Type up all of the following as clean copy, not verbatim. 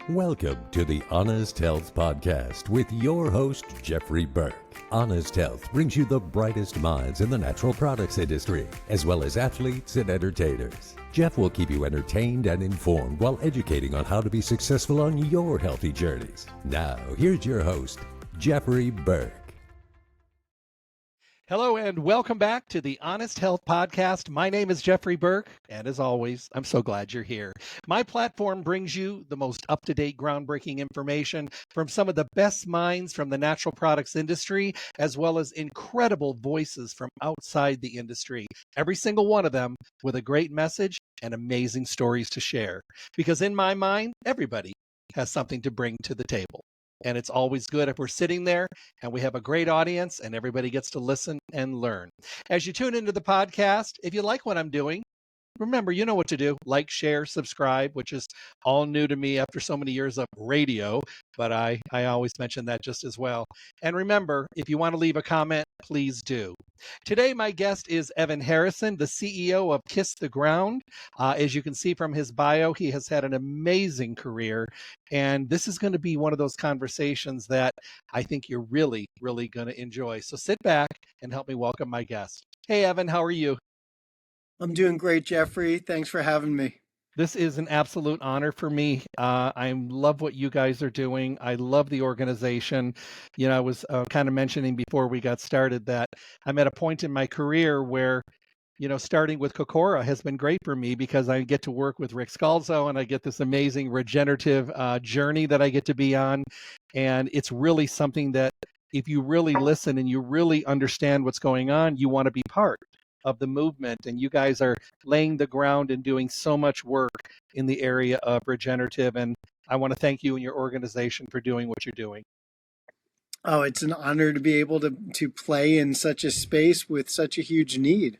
Welcome to the Honest Health Podcast with your host, Jeffrey Burke. Honest Health brings you the brightest minds in the natural products industry, as well as athletes and entertainers. Jeff will keep you entertained and informed while educating on how to be successful on your healthy journeys. Now, here's your host, Jeffrey Burke. Hello and welcome back to the Honest Health Podcast. My name is Jeffrey Burke, and as always, I'm so glad you're here. My platform brings you the most up-to-date, groundbreaking information from some of the best minds from the natural products industry, as well as incredible voices from outside the industry. Every single one of them with a great message and amazing stories to share. Because in my mind, everybody has something to bring to the table. And it's always good if we're sitting there and we have a great audience and everybody gets to listen and learn. As you tune into the podcast, if you like what I'm doing, remember, you know what to do. Like, share, subscribe, which is all new to me after so many years of radio, but I always mention that just as well. And remember, if you want to leave a comment, please do. Today, my guest is Evan Harrison, the CEO of Kiss the Ground. As you can see from his bio, he has had an amazing career, and this is going to be one of those conversations that I think you're really, really going to enjoy. So sit back and help me welcome my guest. Hey, Evan, how are you? I'm doing great, Jeffrey. Thanks for having me. This is an absolute honor for me. I love what you guys are doing. I love the organization. You know, I was kind of mentioning before we got started that I'm at a point in my career where, you know, starting with Kokora has been great for me because I get to work with Rick Scalzo and I get this amazing regenerative journey that I get to be on. And it's really something that if you really listen and you really understand what's going on, you want to be part of the movement. And you guys are laying the ground and doing so much work in the area of regenerative. And I want to thank you and your organization for doing what you're doing. Oh, it's an honor to be able to play in such a space with such a huge need.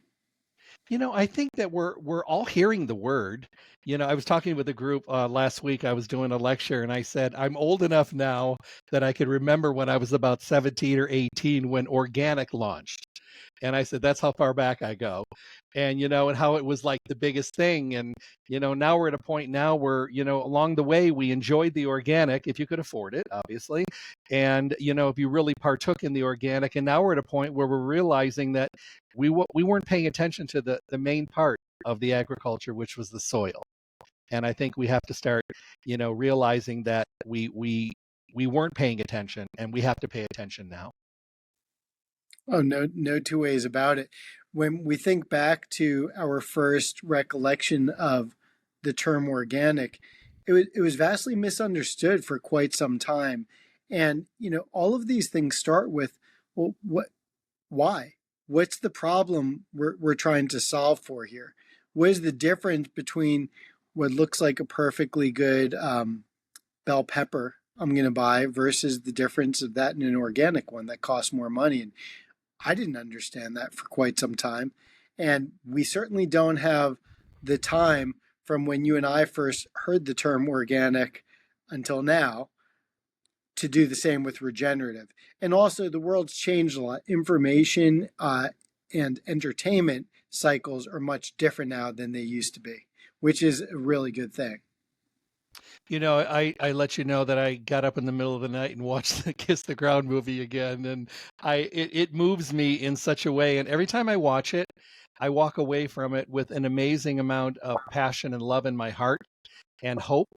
You know, I think that we're all hearing the word. You know, I was talking with a group last week. I was doing a lecture and I said, I'm old enough now that I could remember when I was about 17 or 18 when organic launched. And I said, that's how far back I go. And, you know, and how it was like the biggest thing. And, you know, now we're at a point now where, you know, along the way, we enjoyed the organic, if you could afford it, obviously. And, you know, if you really partook in the organic, and now we're at a point where we're realizing that we weren't paying attention to the main part of the agriculture, which was the soil. And I think we have to start, you know, realizing that we weren't paying attention and we have to pay attention now. Oh, no two ways about it. When we think back to our first recollection of the term organic, it was vastly misunderstood for quite some time. And, you know, all of these things start with, well, why? What's the problem we're trying to solve for here? What is the difference between what looks like a perfectly good bell pepper I'm going to buy versus the difference of that in an organic one that costs more money? And I didn't understand that for quite some time. And we certainly don't have the time from when you and I first heard the term organic until now to do the same with regenerative. And also the world's changed a lot. Information and entertainment cycles are much different now than they used to be, which is a really good thing. You know, I let you know that I got up in the middle of the night and watched the Kiss the Ground movie again. And it moves me in such a way. And every time I watch it, I walk away from it with an amazing amount of passion and love in my heart and hope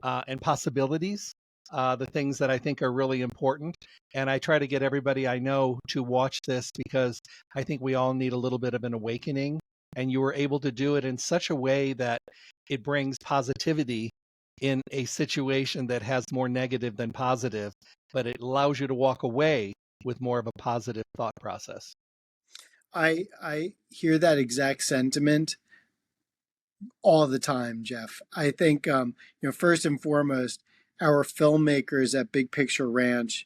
and possibilities, the things that I think are really important. And I try to get everybody I know to watch this because I think we all need a little bit of an awakening. And you were able to do it in such a way that it brings positivity in a situation that has more negative than positive, but it allows you to walk away with more of a positive thought process. I hear that exact sentiment all the time, Jeff. I think, first and foremost, our filmmakers at Big Picture Ranch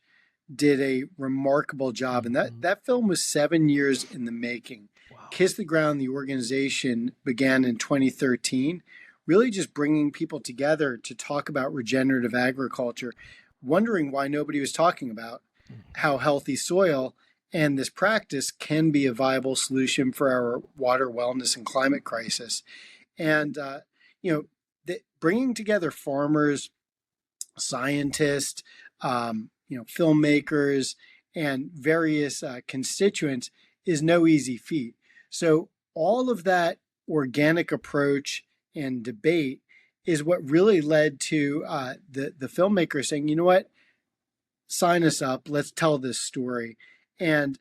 did a remarkable job. And that film was 7 years in the making. Wow. Kiss the Ground, the organization, began in 2013, really just bringing people together to talk about regenerative agriculture, wondering why nobody was talking about how healthy soil and this practice can be a viable solution for our water wellness and climate crisis. And, bringing together farmers, scientists, filmmakers, and various constituents is no easy feat. So all of that organic approach and debate is what really led to the filmmakers saying, you know what, sign us up, let's tell this story. And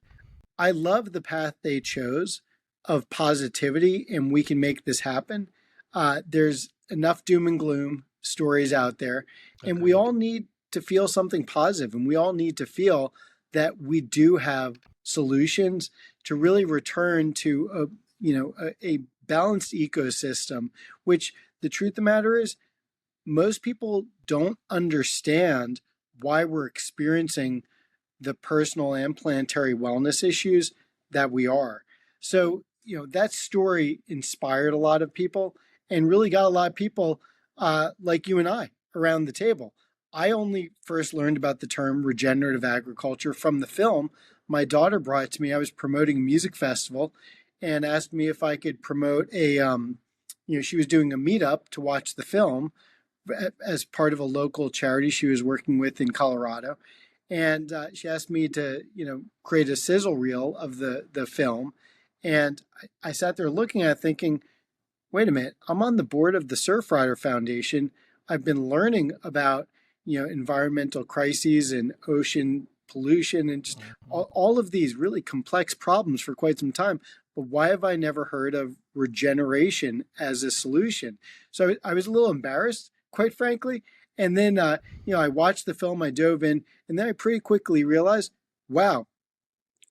I love the path they chose of positivity, and we can make this happen. There's enough doom and gloom stories out there, and we all need to feel something positive, and we all need to feel that we do have solutions to really return to a balanced ecosystem, which the truth of the matter is most people don't understand why we're experiencing the personal and planetary wellness issues that we are. So, that story inspired a lot of people and really got a lot of people like you and I around the table. I only first learned about the term regenerative agriculture from the film. My daughter brought it to me. I was promoting a music festival and asked me if I could promote she was doing a meetup to watch the film as part of a local charity she was working with in Colorado. And she asked me to, create a sizzle reel of the film. And I sat there looking at it thinking, wait a minute, I'm on the board of the Surfrider Foundation. I've been learning about, environmental crises and ocean pollution and just all of these really complex problems for quite some time. But why have I never heard of regeneration as a solution? So I was a little embarrassed, quite frankly. And then, I watched the film, I dove in, and then I pretty quickly realized, wow,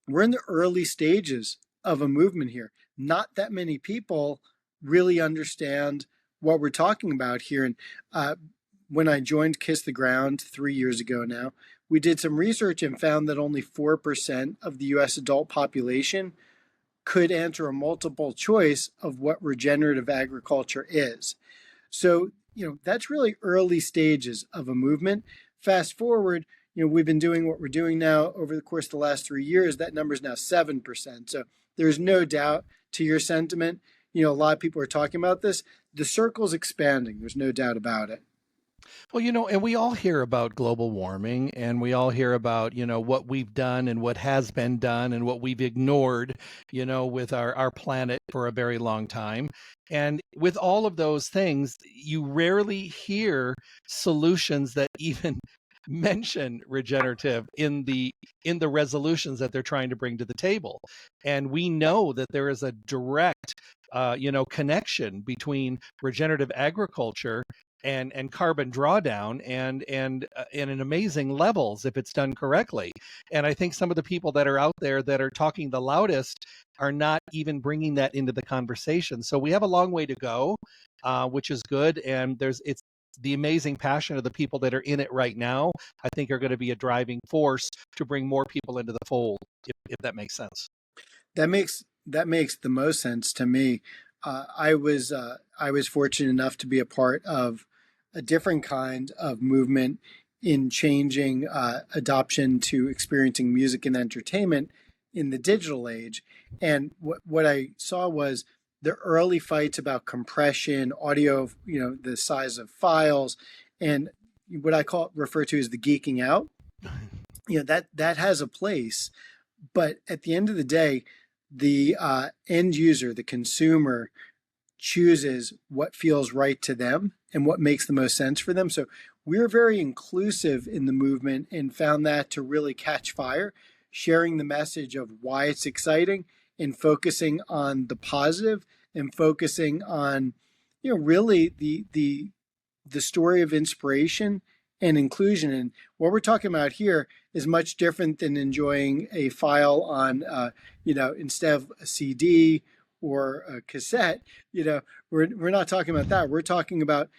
we're in the early stages of a movement here. Not that many people really understand what we're talking about here. And when I joined Kiss the Ground 3 years ago now, we did some research and found that only 4% of the U.S. adult population could answer a multiple choice of what regenerative agriculture is. So, that's really early stages of a movement. Fast forward, we've been doing what we're doing now over the course of the last 3 years. That number is now 7%. So there's no doubt to your sentiment. A lot of people are talking about this. The circle's expanding. There's no doubt about it. Well, and we all hear about global warming, and we all hear about, what we've done and what has been done and what we've ignored, with our planet for a very long time. And with all of those things, you rarely hear solutions that even mention regenerative in the resolutions that they're trying to bring to the table. And we know that there is a direct connection between regenerative agriculture and carbon drawdown and in amazing levels if it's done correctly. And I think some of the people that are out there that are talking the loudest are not even bringing that into the conversation. So we have a long way to go, which is good. And it's the amazing passion of the people that are in it right now, I think, are going to be a driving force to bring more people into the fold, if that makes sense. That makes the most sense to me. I was fortunate enough to be a part of a different kind of movement in changing adoption to experiencing music and entertainment in the digital age. And what I saw was the early fights about compression, audio, the size of files, and what I refer to as the geeking out. That has a place, but at the end of the day, the end user, the consumer, chooses what feels right to them and what makes the most sense for them. So we're very inclusive in the movement and found that to really catch fire, sharing the message of why it's exciting and focusing on the positive and focusing on, really the story of inspiration and inclusion. And what we're talking about here is much different than enjoying a file on, instead of a CD or a cassette. We're not talking about that. We're talking about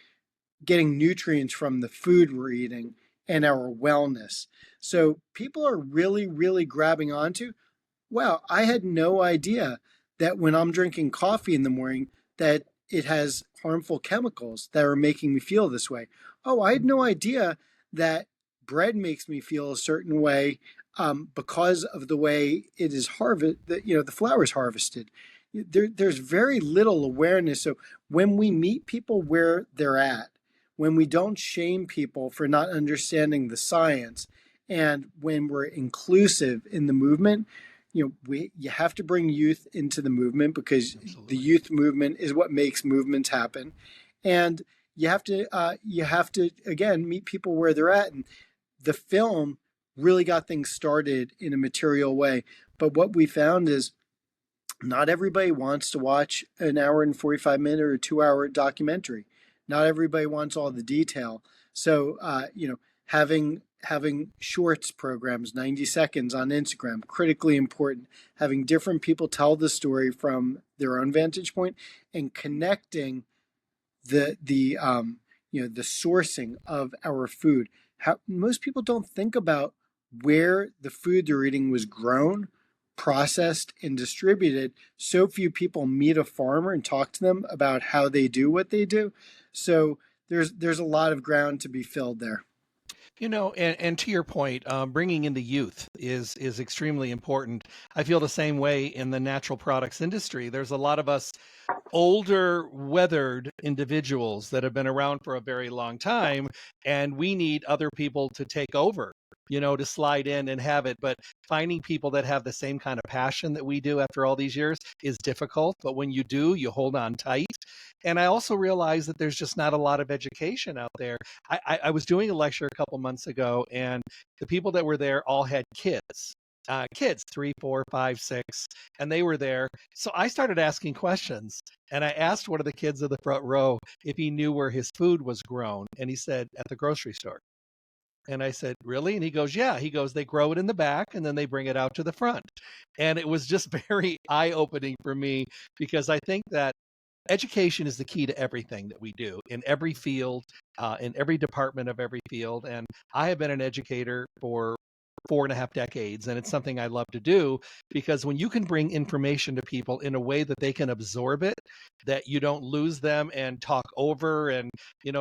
getting nutrients from the food we're eating and our wellness. So people are really, really grabbing onto, wow, I had no idea that when I'm drinking coffee in the morning that it has harmful chemicals that are making me feel this way. Oh, I had no idea that bread makes me feel a certain way because of the way it is the flour is harvested. There's very little awareness. So when we meet people where they're at, when we don't shame people for not understanding the science, and when we're inclusive in the movement, you have to bring youth into the movement, because Absolutely. the youth movement is what makes movements happen. And you have to again meet people where they're at. And the film really got things started in a material way. But what we found is not everybody wants to watch an hour and 45-minute or 2-hour documentary. Not everybody wants all the detail. So, having shorts programs, 90 seconds on Instagram, critically important. Having different people tell the story from their own vantage point, and connecting the sourcing of our food. Most people don't think about where the food they're eating was grown, processed, and distributed. So few people meet a farmer and talk to them about how they do what they do. So there's a lot of ground to be filled there. And to your point, bringing in the youth is extremely important. I feel the same way in the natural products industry. There's a lot of us older, weathered individuals that have been around for a very long time, and we need other people to take over, to slide in and have it. But finding people that have the same kind of passion that we do after all these years is difficult. But when you do, you hold on tight. And I also realize that there's just not a lot of education out there. I was doing a lecture a couple months ago, and the people that were there all had kids, 3, 4, 5, 6, and they were there. So I started asking questions, and I asked one of the kids in the front row if he knew where his food was grown. And he said, at the grocery store. And I said, really? And he goes, yeah. He goes, they grow it in the back and then they bring it out to the front. And it was just very eye-opening for me, because I think that education is the key to everything that we do in every field, in every department of every field. And I have been an educator for 4.5 decades, and it's something I love to do, because when you can bring information to people in a way that they can absorb it, that you don't lose them and talk over and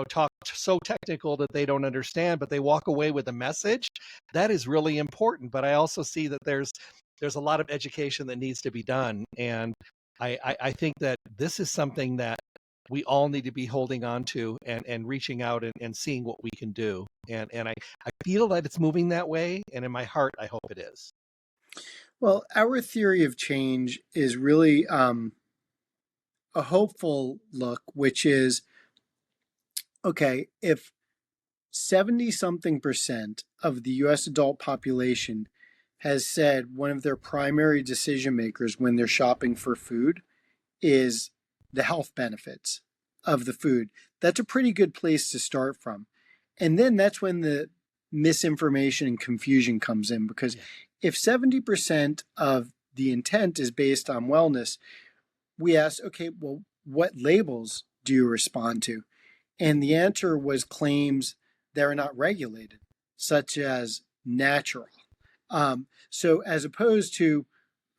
talk so technical that they don't understand, but they walk away with a message, that is really important. But I also see that there's a lot of education that needs to be done, and I think that this is something that we all need to be holding on to and reaching out and seeing what we can do. And I feel that it's moving that way. And in my heart, I hope it is. Well, our theory of change is really a hopeful look, which is, okay, if 70-something% of the U.S. adult population has said one of their primary decision makers when they're shopping for food is the health benefits of the food, that's a pretty good place to start from. And then that's when the misinformation and confusion comes in, because if 70% of the intent is based on wellness, we ask, okay, well, what labels do you respond to? And the answer was claims that are not regulated, such as natural. So as opposed to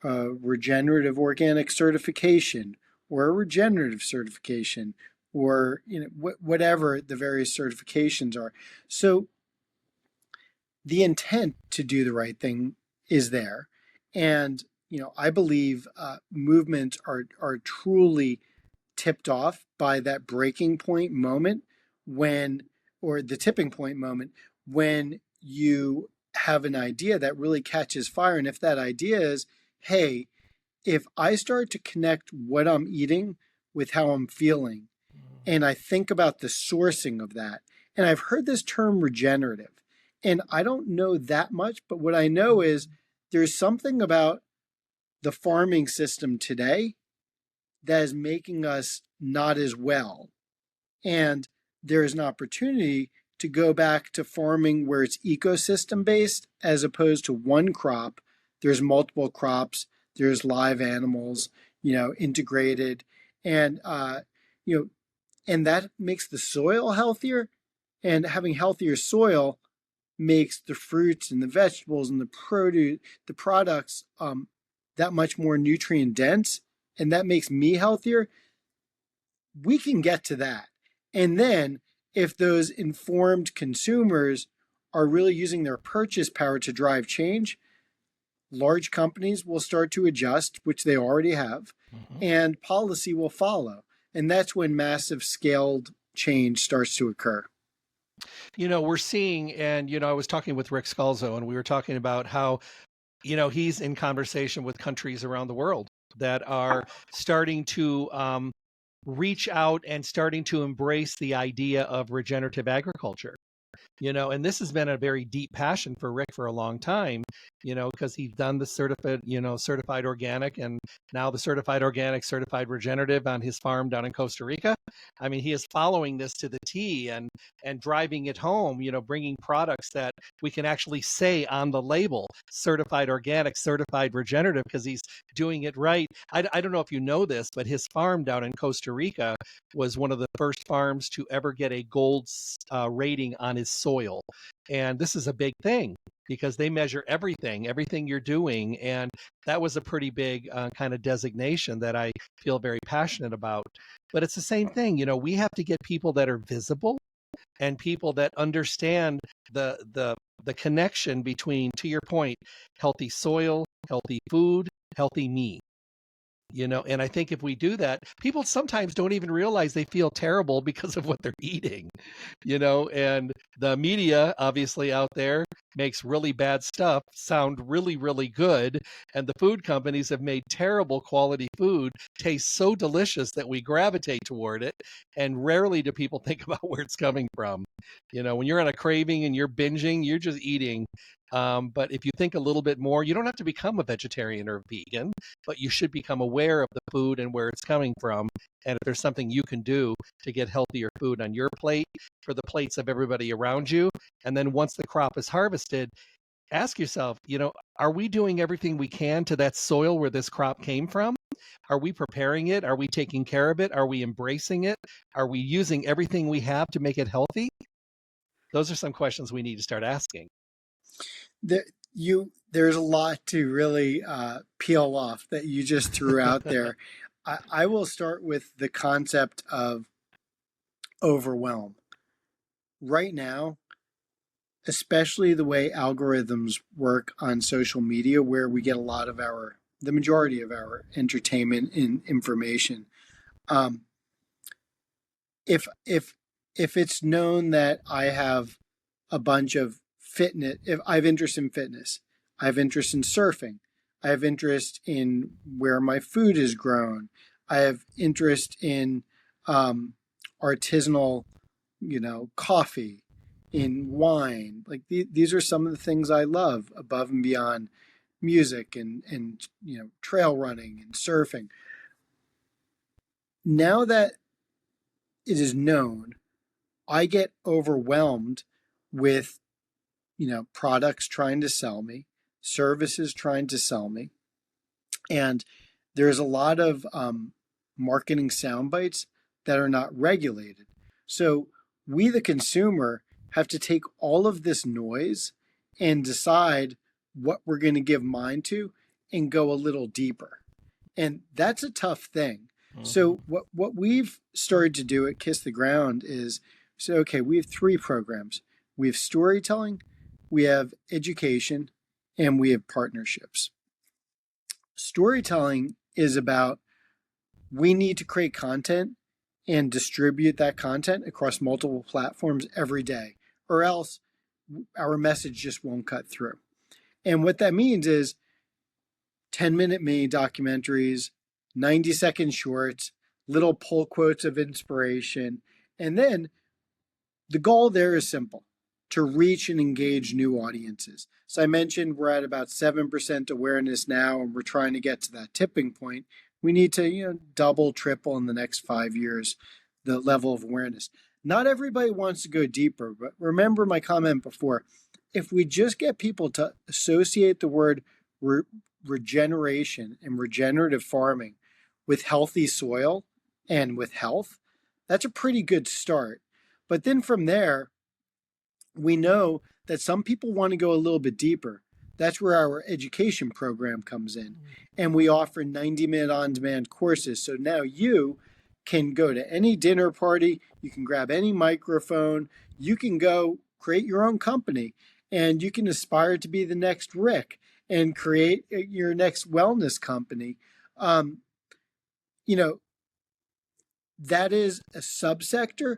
regenerative organic certification or a regenerative certification, or whatever the various certifications are. So the intent to do the right thing is there. And I believe movements are truly tipped off by that breaking point moment or the tipping point moment, when you have an idea that really catches fire. And if that idea is, hey, if I start to connect what I'm eating with how I'm feeling, and I think about the sourcing of that, and I've heard this term regenerative, and I don't know that much, but what I know is there's something about the farming system today that is making us not as well. And there is an opportunity to go back to farming where it's ecosystem based, as opposed to one crop. There's multiple crops, there's live animals, integrated, and and that makes the soil healthier, and having healthier soil makes the fruits and the vegetables and the produce, the products, that much more nutrient dense, and that makes me healthier. We can get to that. And then if those informed consumers are really using their purchase power to drive change, large companies will start to adjust, which they already have, and policy will follow. And that's when massive scaled change starts to occur. We're seeing, and, I was talking with Rick Scalzo, and we were talking about how, he's in conversation with countries around the world that are starting to reach out and starting to embrace the idea of regenerative agriculture. And this has been a very deep passion for Rick for a long time, because he's done the certified organic, and now the certified organic, certified regenerative on his farm down in Costa Rica. I mean, he is following this to the T and driving it home, bringing products that we can actually say on the label, certified organic, certified regenerative, because he's doing it right. I don't know if you know this, but his farm down in Costa Rica was one of the first farms to ever get a gold rating on his soil. And this is a big thing because they measure everything you're doing. And that was a pretty big kind of designation that I feel very passionate about. But it's the same thing. We have to get people that are visible and people that understand the connection between, to your point, healthy soil, healthy food, healthy me. And I think if we do that, people sometimes don't even realize they feel terrible because of what they're eating, and the media obviously out there makes really bad stuff sound really, really good. And the food companies have made terrible quality food taste so delicious that we gravitate toward it. And rarely do people think about where it's coming from. When you're on a craving and you're binging, you're just eating. But if you think a little bit more, you don't have to become a vegetarian or a vegan, but you should become aware of the food and where it's coming from. And if there's something you can do to get healthier food on your plate, for the plates of everybody around you, and then once the crop is harvested, ask yourself, are we doing everything we can to that soil where this crop came from? Are we preparing it? Are we taking care of it? Are we embracing it? Are we using everything we have to make it healthy? Those are some questions we need to start asking. There's a lot to really peel off that you just threw out there. I will start with the concept of overwhelm. Right now, especially the way algorithms work on social media, where we get the majority of our entertainment and information. If it's known that I have a bunch of fitness, if I have interest in fitness, I have interest in surfing, I have interest in where my food is grown, I have interest in artisanal, coffee, in wine. Like these are some of the things I love above and beyond music and trail running and surfing. Now that it is known, I get overwhelmed with products trying to sell me, services trying to sell me. And there's a lot of marketing sound bites that are not regulated. So we, the consumer, have to take all of this noise and decide what we're going to give mind to and go a little deeper. And that's a tough thing. Mm-hmm. So what we've started to do at Kiss the Ground is say, okay, we have 3 programs. We have storytelling, we have education, and we have partnerships. Storytelling is about we need to create content and distribute that content across multiple platforms every day, or else our message just won't cut through. And what that means is 10-minute mini documentaries, 90-second shorts, little pull quotes of inspiration. And then the goal there is simple: to reach and engage new audiences. So I mentioned we're at about 7% awareness now, and we're trying to get to that tipping point. We need to double, triple in the next 5 years the level of awareness. Not everybody wants to go deeper, but remember my comment before. If we just get people to associate the word regeneration and regenerative farming with healthy soil and with health, that's a pretty good start. But then from there, we know that some people want to go a little bit deeper. That's where our education program comes in. And we offer 90-minute on-demand courses. So now you can go to any dinner party, you can grab any microphone, you can go create your own company, and you can aspire to be the next Rick and create your next wellness company. That is a subsector,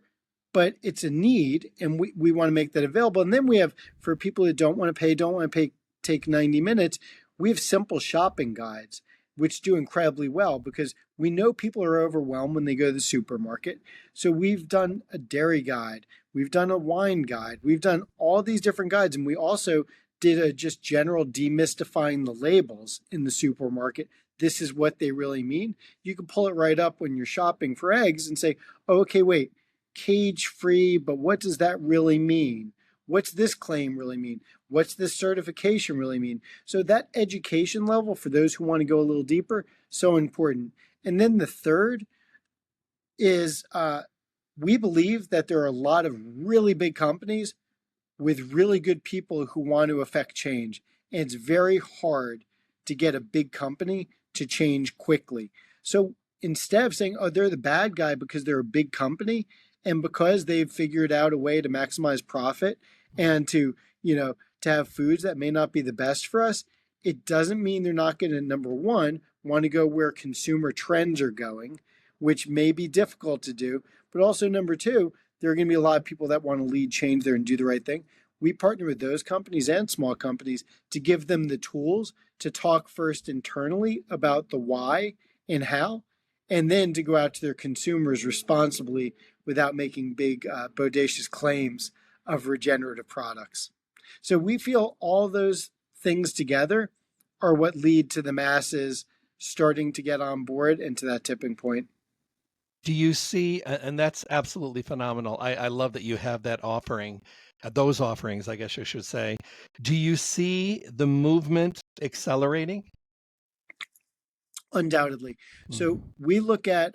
but it's a need, and we want to make that available. And then we have, for people who don't want to pay, take 90 minutes, we have simple shopping guides, which do incredibly well because we know people are overwhelmed when they go to the supermarket. So we've done a dairy guide, we've done a wine guide, we've done all these different guides, and we also did a just general demystifying the labels in the supermarket. This is what they really mean. You can pull it right up when you're shopping for eggs and say, oh, okay, wait, cage free, but what does that really mean? What's this claim really mean? What's this certification really mean? So that education level for those who want to go a little deeper, so important. And then the third is we believe that there are a lot of really big companies with really good people who want to affect change. And it's very hard to get a big company to change quickly. So instead of saying, oh, they're the bad guy because they're a big company and because they've figured out a way to maximize profit and to have foods that may not be the best for us, it doesn't mean they're not going to, number one, want to go where consumer trends are going, which may be difficult to do. But also, number two, there are going to be a lot of people that want to lead change there and do the right thing. We partner with those companies and small companies to give them the tools to talk first internally about the why and how, and then to go out to their consumers responsibly without making big, bodacious claims of regenerative products. So we feel all those things together are what lead to the masses starting to get on board and to that tipping point. Do you see, and that's absolutely phenomenal. I love that you have that offering, those offerings, I guess I should say. Do you see the movement accelerating? Undoubtedly. So we look at,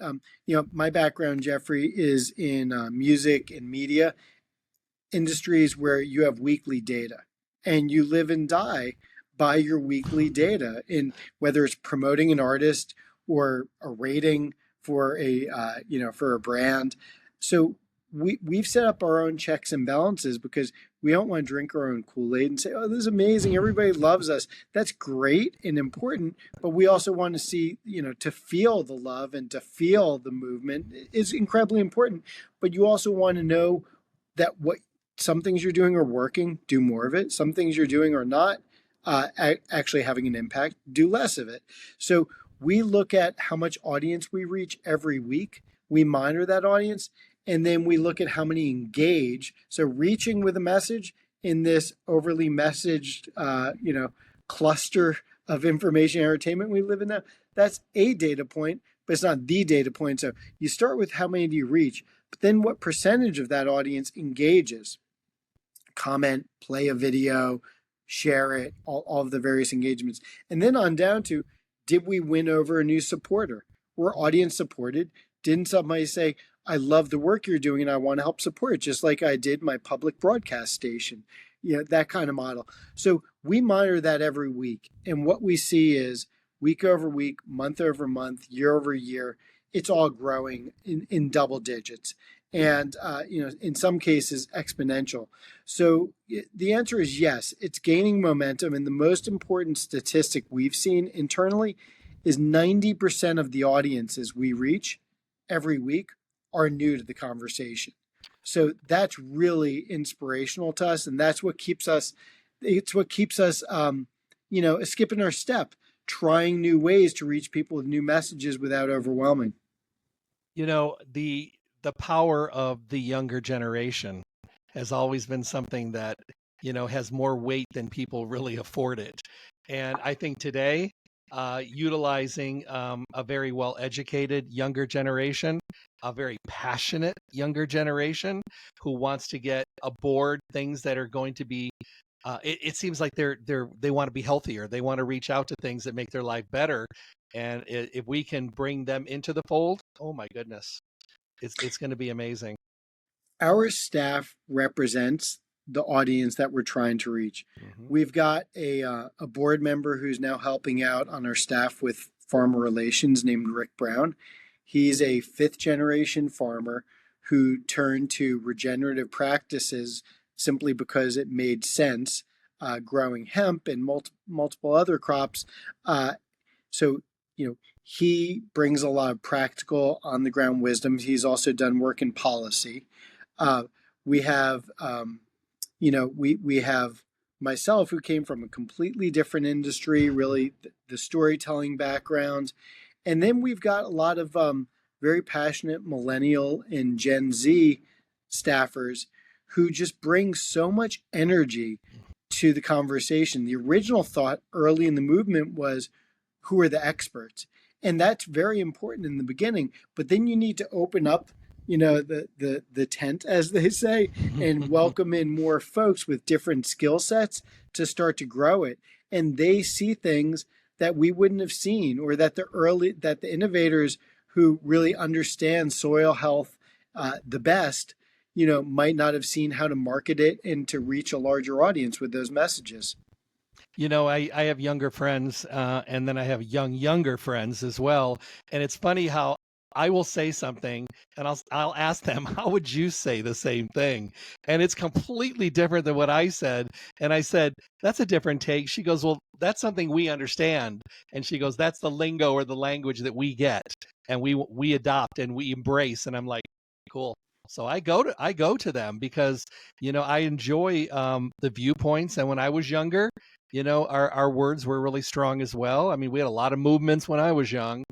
my background, Jeffrey, is in music and media industries where you have weekly data and you live and die by your weekly data, in whether it's promoting an artist or a rating for a brand. So we've set up our own checks and balances because we don't want to drink our own Kool-Aid and say, oh, this is amazing, everybody loves us. That's great and important, but we also want to see, to feel the love and to feel the movement is incredibly important. But you also want to know that what some things you're doing are working, do more of it. Some things you're doing are not actually having an impact, do less of it. So we look at how much audience we reach every week. We monitor that audience, and then we look at how many engage. So reaching with a message in this overly messaged, cluster of information and entertainment we live in now, that's a data point, but it's not the data point. So you start with how many do you reach, but then what percentage of that audience engages? Comment, play a video, share it, all of the various engagements. And then on down to, did we win over a new supporter? Were audience supported? Didn't somebody say, I love the work you're doing and I want to help support it, just like I did my public broadcast station, that kind of model. So we monitor that every week. And what we see is week over week, month over month, year over year, it's all growing in double digits. And, in some cases, exponential. So the answer is yes, it's gaining momentum. And the most important statistic we've seen internally is 90% of the audiences we reach every week are new to the conversation. So that's really inspirational to us. And that's what keeps us, skipping our step, trying new ways to reach people with new messages without overwhelming. The power of the younger generation has always been something that, has more weight than people really afford it. And I think today, utilizing a very well-educated younger generation, a very passionate younger generation who wants to get aboard things that are going to be, it seems like they want to be healthier. They want to reach out to things that make their life better. And if we can bring them into the fold, oh my goodness. It's going to be amazing. Our staff represents the audience that we're trying to reach. Mm-hmm. We've got a board member who's now helping out on our staff with farmer relations named Rick Brown. He's a fifth generation farmer who turned to regenerative practices simply because it made sense, growing hemp and multiple other crops. He brings a lot of practical on the ground wisdom. He's also done work in policy. We have, we have myself who came from a completely different industry, really the storytelling background. And then we've got a lot of very passionate millennial and Gen Z staffers who just bring so much energy to the conversation. The original thought early in the movement was, who are the experts? And that's very important in the beginning. But then you need to open up, the tent, as they say, and welcome in more folks with different skill sets to start to grow it. And they see things that we wouldn't have seen, or that the innovators who really understand soil health the best, might not have seen how to market it and to reach a larger audience with those messages. I have younger friends, and then I have younger friends as well. And it's funny how I will say something and I'll ask them, how would you say the same thing? And it's completely different than what I said. And I said, that's a different take. She goes, well, that's something we understand. And she goes, that's the lingo or the language that we get and we adopt and we embrace. And I'm like, cool. So I go to them because, I enjoy the viewpoints. And when I was younger, our words were really strong as well. I mean, we had a lot of movements when I was young,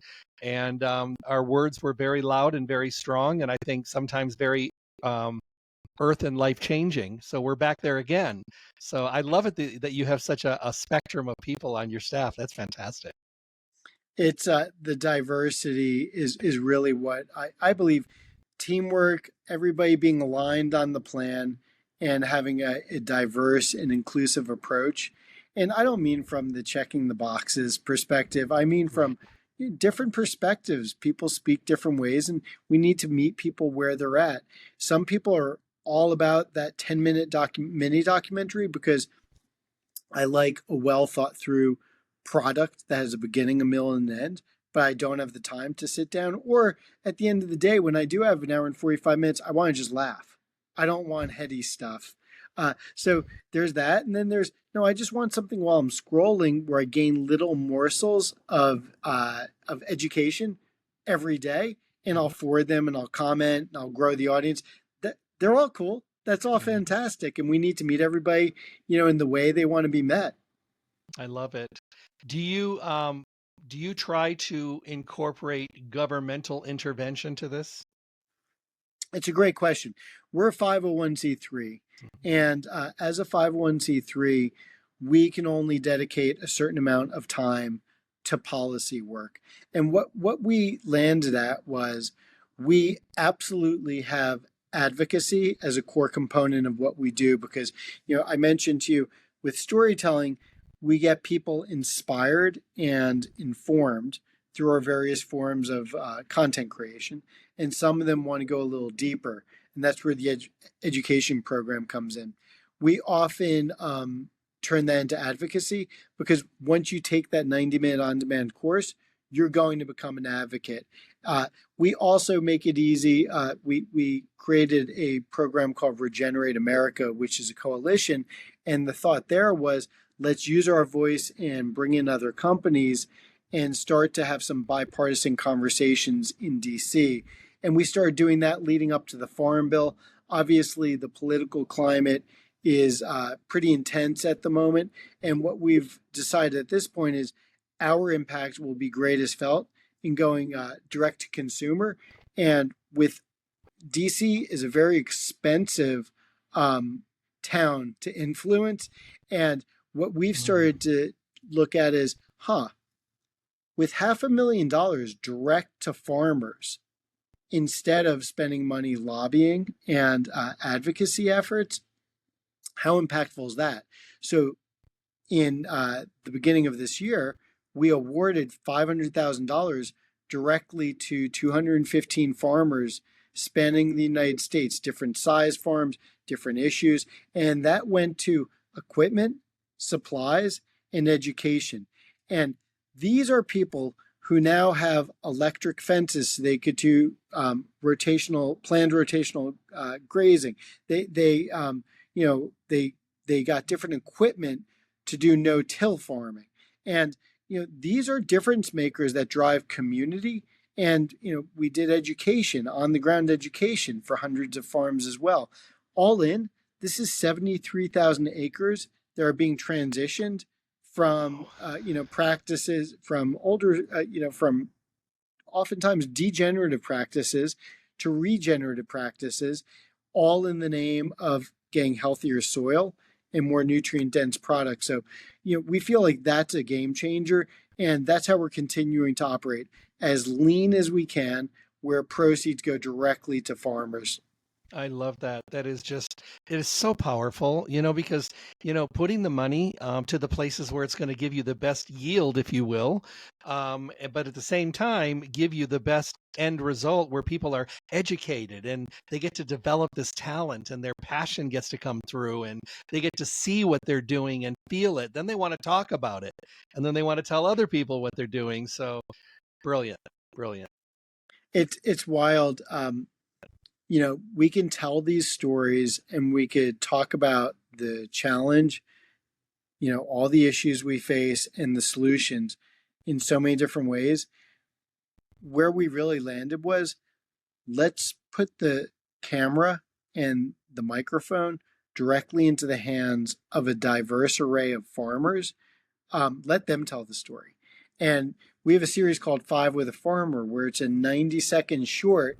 and our words were very loud and very strong, and I think sometimes very earth and life changing. So we're back there again. So I love it that you have such a spectrum of people on your staff. That's fantastic. It's the diversity is really what I believe. Teamwork, everybody being aligned on the plan and having a diverse and inclusive approach. And I don't mean from the checking the boxes perspective. I mean from different perspectives. People speak different ways, and we need to meet people where they're at. Some people are all about that 10-minute mini documentary because I like a well thought through product that has a beginning, a middle, and an end, but I don't have the time to sit down. Or at the end of the day, when I do have an hour and 45 minutes, I want to just laugh. I don't want heady stuff. So there's that. And then I just want something while I'm scrolling where I gain little morsels of education every day, and I'll forward them and I'll comment and I'll grow the audience. They're all cool. That's all fantastic. And we need to meet everybody, in the way they want to be met. I love it. Do you try to incorporate governmental intervention to this? It's a great question. We're a 501c3, and as a 501c3, we can only dedicate a certain amount of time to policy work. And what we landed at was we absolutely have advocacy as a core component of what we do because, I mentioned to you with storytelling, we get people inspired and informed through our various forms of content creation. And some of them want to go a little deeper. And that's where the education program comes in. We often turn that into advocacy because once you take that 90-minute on-demand course, you're going to become an advocate. We also make it easy. We created a program called Regenerate America, which is a coalition. And the thought there was, let's use our voice and bring in other companies and start to have some bipartisan conversations in DC. And we started doing that leading up to the Farm Bill. Obviously, the political climate is pretty intense at the moment. And what we've decided at this point is our impact will be greatest felt in going direct to consumer. And with DC is a very expensive town to influence. And what we've started to look at is, with $500,000 direct to farmers, instead of spending money lobbying and advocacy efforts, how impactful is that? So in the beginning of this year, we awarded $500,000 directly to 215 farmers spanning the United States, different size farms, different issues, and that went to equipment, supplies, and education. And these are people who now have electric fences so they could do planned rotational grazing. They got different equipment to do no-till farming. And these are difference makers that drive community And, we did education, on the ground education for hundreds of farms as well. All in, this is 73,000 acres that are being transitioned from, practices from older, from oftentimes degenerative practices to regenerative practices, all in the name of getting healthier soil and more nutrient dense products. So, we feel like that's a game changer, and that's how we're continuing to operate as lean as we can, where proceeds go directly to farmers. I love that. That is just, it is so powerful, because, putting the money to the places where it's going to give you the best yield, if you will, but at the same time, give you the best end result where people are educated and they get to develop this talent and their passion gets to come through and they get to see what they're doing and feel it. Then they want to talk about it and then they want to tell other people what they're doing. So brilliant, brilliant. It's wild. We can tell these stories and we could talk about the challenge, all the issues we face and the solutions in so many different ways. Where we really landed was, let's put the camera and the microphone directly into the hands of a diverse array of farmers. Let them tell the story. And we have a series called 5 with a Farmer, where it's a 90-second short,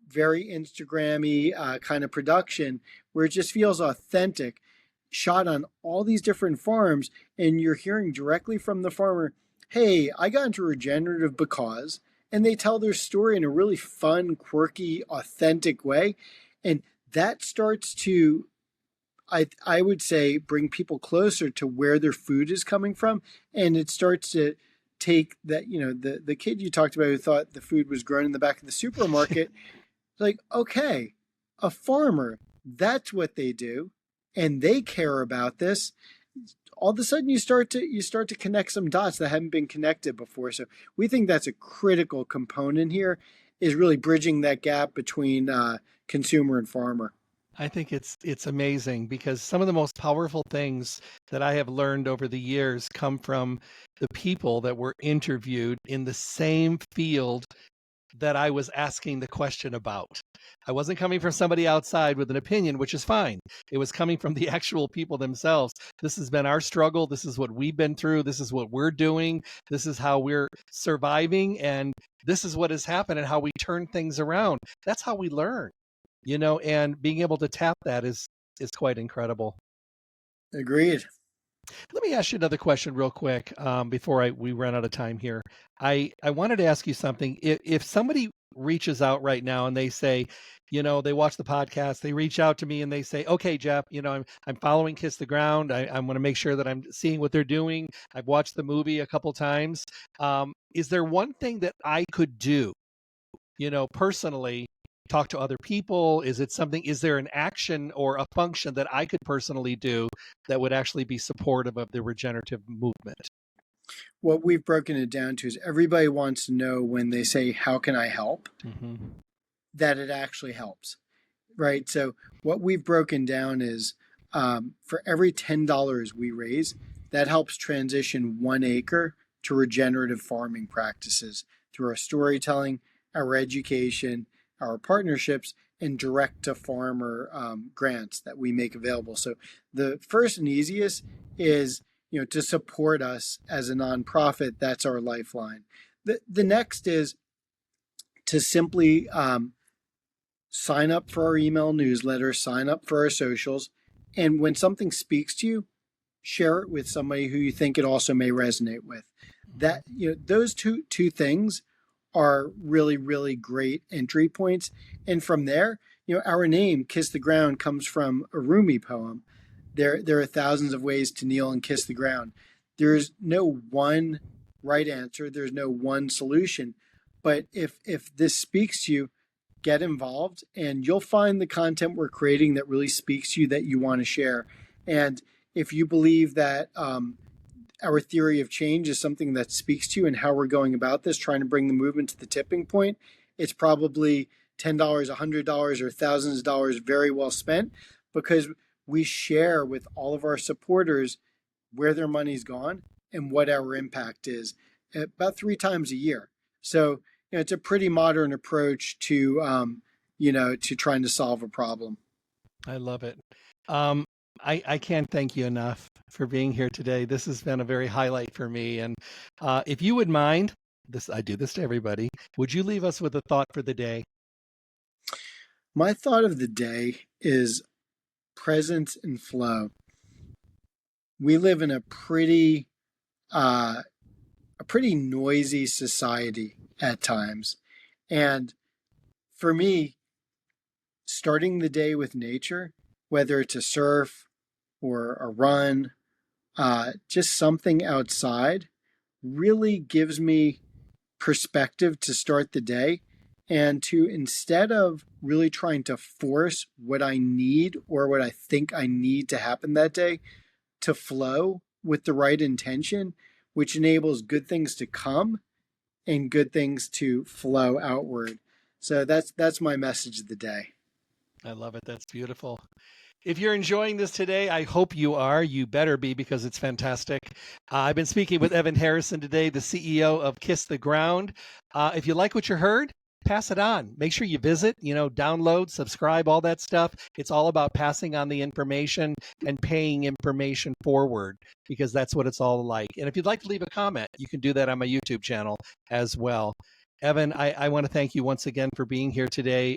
very Instagram-y kind of production, where it just feels authentic, shot on all these different farms, and you're hearing directly from the farmer, hey, I got into regenerative because, and they tell their story in a really fun, quirky, authentic way. And that starts to, I would say, bring people closer to where their food is coming from. And it starts to take that, the kid you talked about who thought the food was grown in the back of the supermarket, like, okay, a farmer, that's what they do, and they care about this. All of a sudden you start to connect some dots that haven't been connected before. So we think that's a critical component here, is really bridging that gap between consumer and farmer. I think it's amazing because some of the most powerful things that I have learned over the years come from the people that were interviewed in the same field that I was asking the question about. I wasn't coming from somebody outside with an opinion, which is fine. It was coming from the actual people themselves. This has been our struggle. This is what we've been through. This is what we're doing. This is how we're surviving. And this is what has happened and how we turn things around. That's how we learn, and being able to tap that is quite incredible. Agreed. Let me ask you another question real quick before we run out of time here. I wanted to ask you something. If somebody reaches out right now and they say, they watch the podcast, they reach out to me and they say, okay, Jeff, I'm following Kiss the Ground. I want to make sure that I'm seeing what they're doing. I've watched the movie a couple times. Is there one thing that I could do, personally, talk to other people? Is there an action or a function that I could personally do that would actually be supportive of the regenerative movement? What we've broken it down to is everybody wants to know when they say, how can I help? Mm-hmm. That it actually helps, right? So what we've broken down is for every $10 we raise, that helps transition 1 acre to regenerative farming practices through our storytelling, our education, our partnerships, and direct to farmer grants that we make available. So the first and easiest is, to support us as a nonprofit. That's our lifeline. The next is to simply sign up for our email newsletter, sign up for our socials, and when something speaks to you, share it with somebody who you think it also may resonate with. That, those two things are really, really great entry points. And from there, our name, Kiss the Ground, comes from a Rumi poem. There are thousands of ways to kneel and kiss the ground. There's no one right answer. There's no one solution. But if this speaks to you, get involved and you'll find the content we're creating that really speaks to you that you want to share. And if you believe that our theory of change is something that speaks to you and how we're going about this, trying to bring the movement to the tipping point, it's probably $10, $100, or thousands of dollars very well spent, because we share with all of our supporters where their money's gone and what our impact is about 3 times a year. So it's a pretty modern approach to, to trying to solve a problem. I love it. I can't thank you enough for being here today. This has been a very highlight for me. And if you would mind, I do this to everybody, would you leave us with a thought for the day? My thought of the day is presence and flow. We live in a pretty noisy society at times. And for me, starting the day with nature, whether it's a surf or a run, just something outside, really gives me perspective to start the day, and to, instead of really trying to force what I need or what I think I need to happen that day, to flow with the right intention, which enables good things to come and good things to flow outward. So that's my message of the day. I love it. That's beautiful. If you're enjoying this today, I hope you are. You better be, because it's fantastic. I've been speaking with Evan Harrison today, the CEO of Kiss the Ground. If you like what you heard, pass it on. Make sure you visit, download, subscribe, all that stuff. It's all about passing on the information and paying information forward, because that's what it's all like. And if you'd like to leave a comment, you can do that on my YouTube channel as well. Evan, I want to thank you once again for being here today.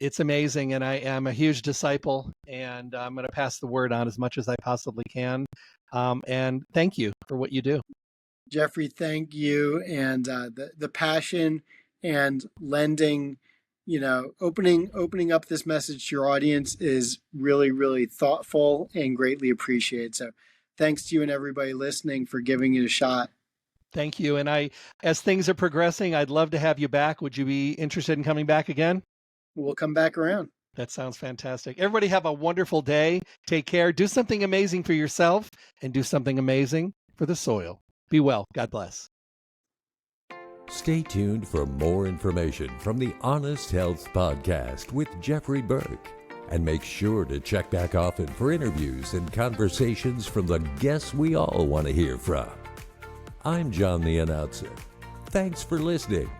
It's amazing, and I am a huge disciple, and I'm going to pass the word on as much as I possibly can. And thank you for what you do. Jeffrey, thank you. And the passion and lending, opening up this message to your audience is really, really thoughtful and greatly appreciated. So thanks to you and everybody listening for giving it a shot. Thank you. And as things are progressing, I'd love to have you back. Would you be interested in coming back again? We'll come back around. That sounds fantastic. Everybody have a wonderful day. Take care. Do something amazing for yourself, and do something amazing for the soil. Be well. God bless. Stay tuned for more information from the Honest Health Podcast with Jeffrey Burke. And make sure to check back often for interviews and conversations from the guests we all want to hear from. I'm John the Announcer. Thanks for listening.